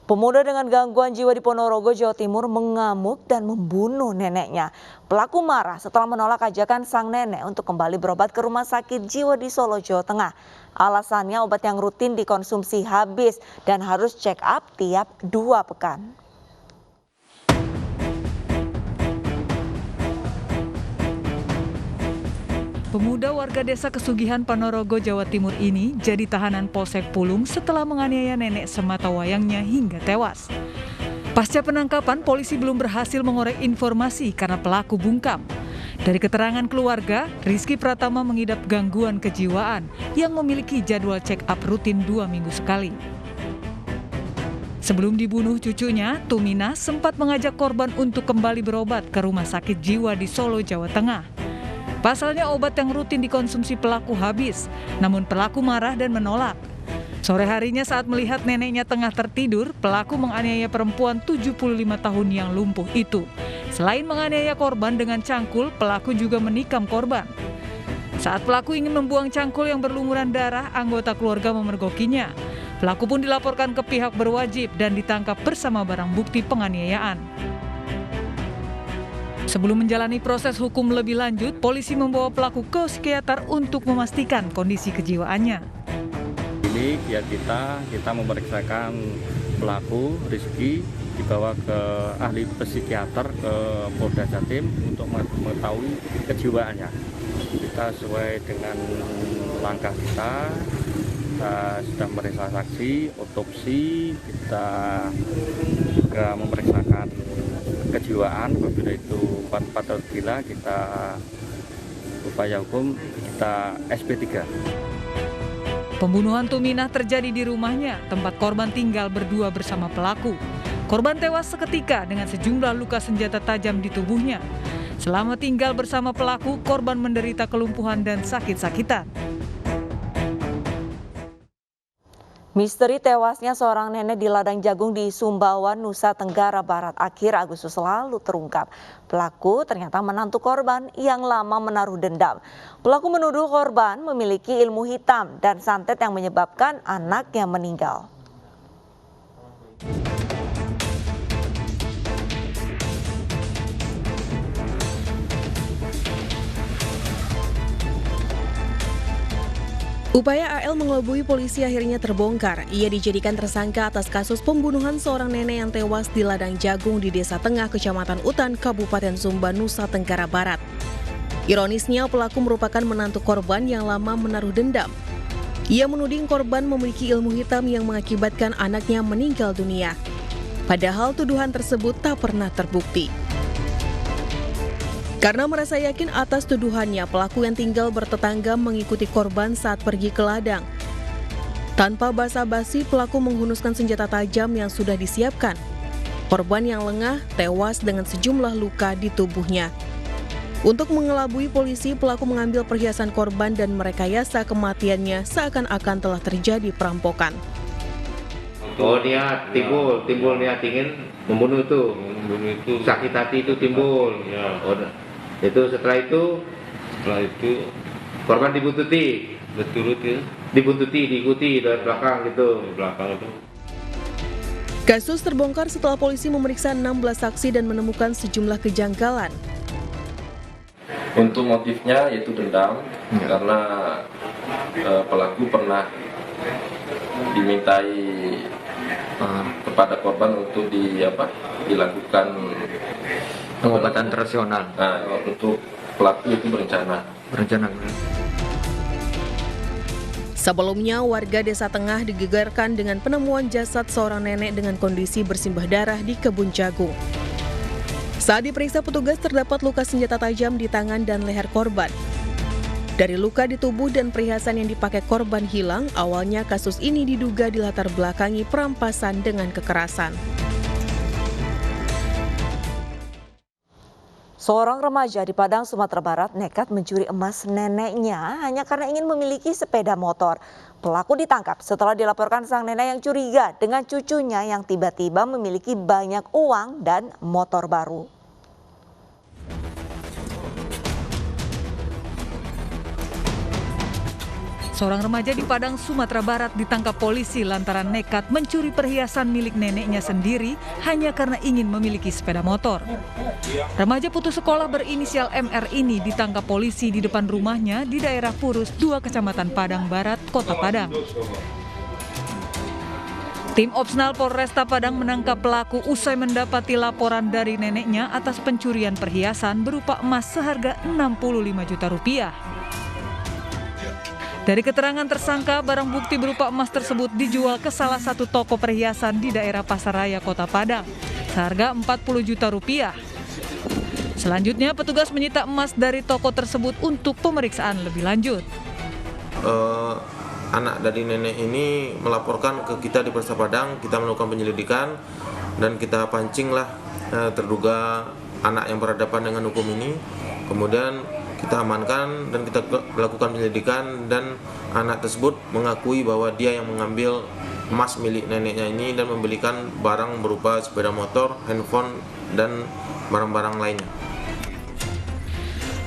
Pemuda dengan gangguan jiwa di Ponorogo, Jawa Timur mengamuk dan membunuh neneknya. Pelaku marah setelah menolak ajakan sang nenek untuk kembali berobat ke rumah sakit jiwa di Solo, Jawa Tengah. Alasannya obat yang rutin dikonsumsi habis dan harus check up tiap 2 pekan. Pemuda warga desa Kesugihan Ponorogo, Jawa Timur ini jadi tahanan Polsek Pulung setelah menganiaya nenek sematawayangnya hingga tewas. Pasca penangkapan, polisi belum berhasil mengorek informasi karena pelaku bungkam. Dari keterangan keluarga, Rizky Pratama mengidap gangguan kejiwaan yang memiliki jadwal check up rutin 2 minggu sekali. Sebelum dibunuh cucunya, Tumina sempat mengajak korban untuk kembali berobat ke rumah sakit jiwa di Solo, Jawa Tengah. Pasalnya obat yang rutin dikonsumsi pelaku habis, namun pelaku marah dan menolak. Sore harinya saat melihat neneknya tengah tertidur, pelaku menganiaya perempuan 75 tahun yang lumpuh itu. Selain menganiaya korban dengan cangkul, pelaku juga menikam korban. Saat pelaku ingin membuang cangkul yang berlumuran darah, anggota keluarga memergokinya. Pelaku pun dilaporkan ke pihak berwajib dan ditangkap bersama barang bukti penganiayaan. Sebelum menjalani proses hukum lebih lanjut, polisi membawa pelaku ke psikiater untuk memastikan kondisi kejiwaannya. Ini biar kita memeriksakan pelaku Rizky, dibawa ke ahli psikiater ke Polda Jatim untuk mengetahui kejiwaannya. Kita sesuai dengan langkah kita sudah memeriksa saksi, otopsi, kita juga memeriksakan kejiwaan. Apabila itu patut gila, kita upaya hukum, kita SP3. Pembunuhan Tuminah terjadi di rumahnya, tempat korban tinggal berdua bersama pelaku. Korban tewas seketika dengan sejumlah luka senjata tajam di tubuhnya. Selama tinggal bersama pelaku, korban menderita kelumpuhan dan sakit-sakitan. Misteri tewasnya seorang nenek di ladang jagung di Sumbawa, Nusa Tenggara Barat akhir Agustus lalu terungkap. Pelaku ternyata menantu korban yang lama menaruh dendam. Pelaku menuduh korban memiliki ilmu hitam dan santet yang menyebabkan anaknya meninggal. Upaya AL mengelabui polisi akhirnya terbongkar. Ia dijadikan tersangka atas kasus pembunuhan seorang nenek yang tewas di ladang jagung di Desa Tengah, Kecamatan Utan, Kabupaten Sumba, Nusa Tenggara Barat. Ironisnya, pelaku merupakan menantu korban yang lama menaruh dendam. Ia menuding korban memiliki ilmu hitam yang mengakibatkan anaknya meninggal dunia. Padahal tuduhan tersebut tak pernah terbukti. Karena merasa yakin atas tuduhannya, pelaku yang tinggal bertetangga mengikuti korban saat pergi ke ladang. Tanpa basa-basi, pelaku menghunuskan senjata tajam yang sudah disiapkan. Korban yang lengah tewas dengan sejumlah luka di tubuhnya. Untuk mengelabui polisi, pelaku mengambil perhiasan korban dan merekayasa kematiannya seakan-akan telah terjadi perampokan. Oh, niat timbul niat ingin membunuh itu. Sakit hati itu timbul. Ya. Oh, itu setelah itu korban dibuntuti. Betul itu. Diikuti dari belakang gitu. Di belakang itu. Kasus terbongkar setelah polisi memeriksa 16 saksi dan menemukan sejumlah kejanggalan. Untuk motifnya yaitu dendam, karena pelaku pernah dimintai kepada korban untuk dilakukan pengobatan tradisional. Untuk pelaku itu berencana. Sebelumnya, warga Desa Tengah digegarkan dengan penemuan jasad seorang nenek dengan kondisi bersimbah darah di kebun jagung. Saat diperiksa petugas, terdapat luka senjata tajam di tangan dan leher korban. Dari luka di tubuh dan perhiasan yang dipakai korban hilang, awalnya kasus ini diduga dilatar belakangi perampasan dengan kekerasan. Seorang remaja di Padang, Sumatera Barat nekat mencuri emas neneknya hanya karena ingin memiliki sepeda motor. Pelaku ditangkap setelah dilaporkan sang nenek yang curiga dengan cucunya yang tiba-tiba memiliki banyak uang dan motor baru. Seorang remaja di Padang, Sumatera Barat ditangkap polisi lantaran nekat mencuri perhiasan milik neneknya sendiri hanya karena ingin memiliki sepeda motor. Remaja putus sekolah berinisial MR ini ditangkap polisi di depan rumahnya di daerah Purus 2 Kecamatan Padang Barat, Kota Padang. Tim Opsnal Polresta Padang menangkap pelaku usai mendapati laporan dari neneknya atas pencurian perhiasan berupa emas seharga Rp65 juta. Dari keterangan tersangka, barang bukti berupa emas tersebut dijual ke salah satu toko perhiasan di daerah Pasaraya, Kota Padang, seharga Rp40 juta. Selanjutnya, petugas menyita emas dari toko tersebut untuk pemeriksaan lebih lanjut. Anak dari nenek ini melaporkan ke kita di Polresta Padang, kita melakukan penyelidikan dan kita pancinglah terduga anak yang berhadapan dengan hukum ini. Kemudian kita amankan dan kita melakukan penyelidikan dan anak tersebut mengakui bahwa dia yang mengambil emas milik neneknya ini dan membelikan barang berupa sepeda motor, handphone, dan barang-barang lainnya.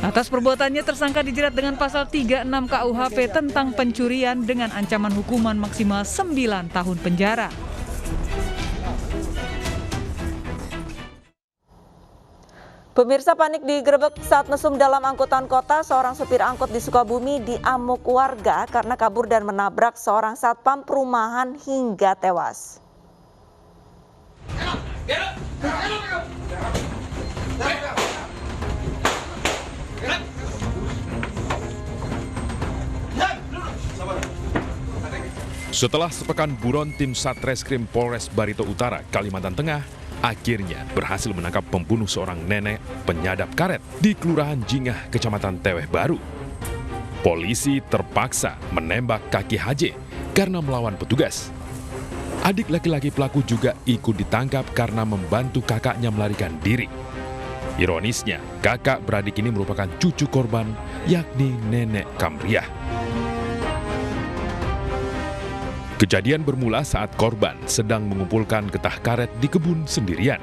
Atas perbuatannya, tersangka dijerat dengan pasal 36 KUHP tentang pencurian dengan ancaman hukuman maksimal 9 tahun penjara. Pemirsa, panik digerebek saat mesum dalam angkutan kota. Seorang supir angkut di Sukabumi diamuk warga karena kabur dan menabrak seorang satpam perumahan hingga tewas. Setelah sepekan buron, tim Satreskrim Polres Barito Utara, Kalimantan Tengah, akhirnya berhasil menangkap pembunuh seorang nenek penyadap karet di Kelurahan Jingah, Kecamatan Teweh Baru. Polisi terpaksa menembak kaki HJ karena melawan petugas. Adik laki-laki pelaku juga ikut ditangkap karena membantu kakaknya melarikan diri. Ironisnya, kakak beradik ini merupakan cucu korban, yakni Nenek Kamriah. Kejadian bermula saat korban sedang mengumpulkan getah karet di kebun sendirian.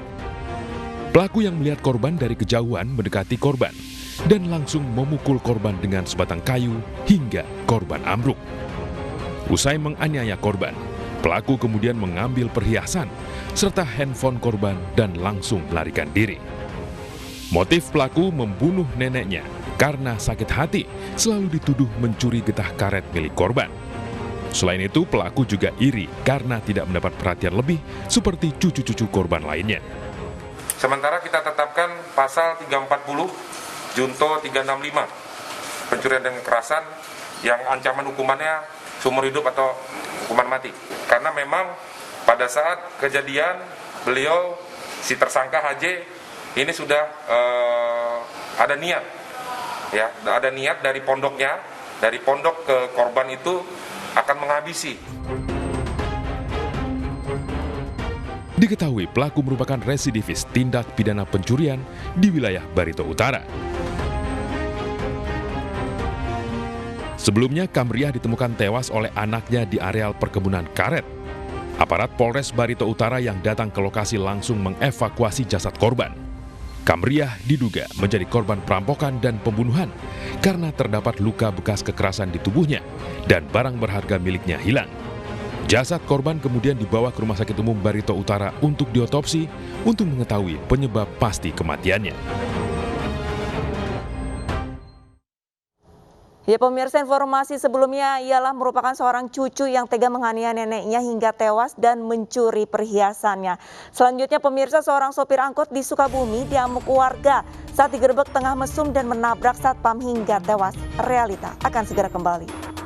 Pelaku yang melihat korban dari kejauhan mendekati korban dan langsung memukul korban dengan sebatang kayu hingga korban ambruk. Usai menganiaya korban, pelaku kemudian mengambil perhiasan serta handphone korban dan langsung melarikan diri. Motif pelaku membunuh neneknya karena sakit hati selalu dituduh mencuri getah karet milik korban. Selain itu, pelaku juga iri karena tidak mendapat perhatian lebih seperti cucu-cucu korban lainnya. Sementara kita tetapkan pasal 340, Junto 365, pencurian dengan kekerasan yang ancaman hukumannya seumur hidup atau hukuman mati. Karena memang pada saat kejadian beliau, si tersangka HJ, ini sudah ada niat, ya, ada niat dari pondoknya, dari pondok ke korban itu akan menghabisi. Diketahui pelaku merupakan residivis tindak pidana pencurian di wilayah Barito Utara. Sebelumnya, Kamriah ditemukan tewas oleh anaknya di areal perkebunan karet. Aparat Polres Barito Utara yang datang ke lokasi langsung mengevakuasi jasad korban. Kamriah diduga menjadi korban perampokan dan pembunuhan karena terdapat luka bekas kekerasan di tubuhnya dan barang berharga miliknya hilang. Jasad korban kemudian dibawa ke Rumah Sakit Umum Barito Utara untuk diotopsi untuk mengetahui penyebab pasti kematiannya. Ya pemirsa, informasi sebelumnya ialah merupakan seorang cucu yang tega menganiaya neneknya hingga tewas dan mencuri perhiasannya. Selanjutnya pemirsa, seorang sopir angkot di Sukabumi diamuk warga saat digerebek tengah mesum dan menabrak satpam hingga tewas. Realita akan segera kembali.